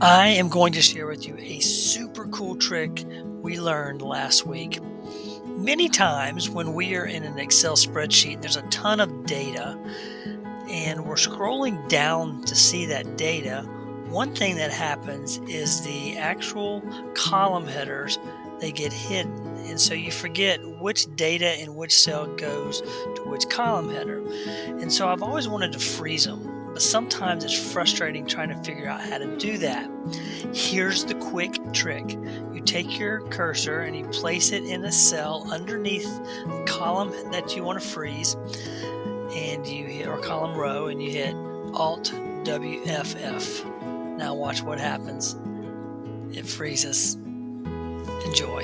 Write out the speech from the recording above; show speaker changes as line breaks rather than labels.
I am going to share with you a super cool trick we learned last week. Many times when we are in an Excel spreadsheet, there's a ton of data, and we're scrolling down to see that data. One thing that happens is the actual column headers they get hidden, and so you forget which data in which cell goes to which column header. And so I've always wanted to freeze them, but sometimes it's frustrating trying to figure out how to do that. Here's the quick trick. You take your cursor and you place it in a cell underneath the column that you want to freeze, and you hit, or column row, and you hit Alt WFF. Now watch what happens. It freezes. Enjoy.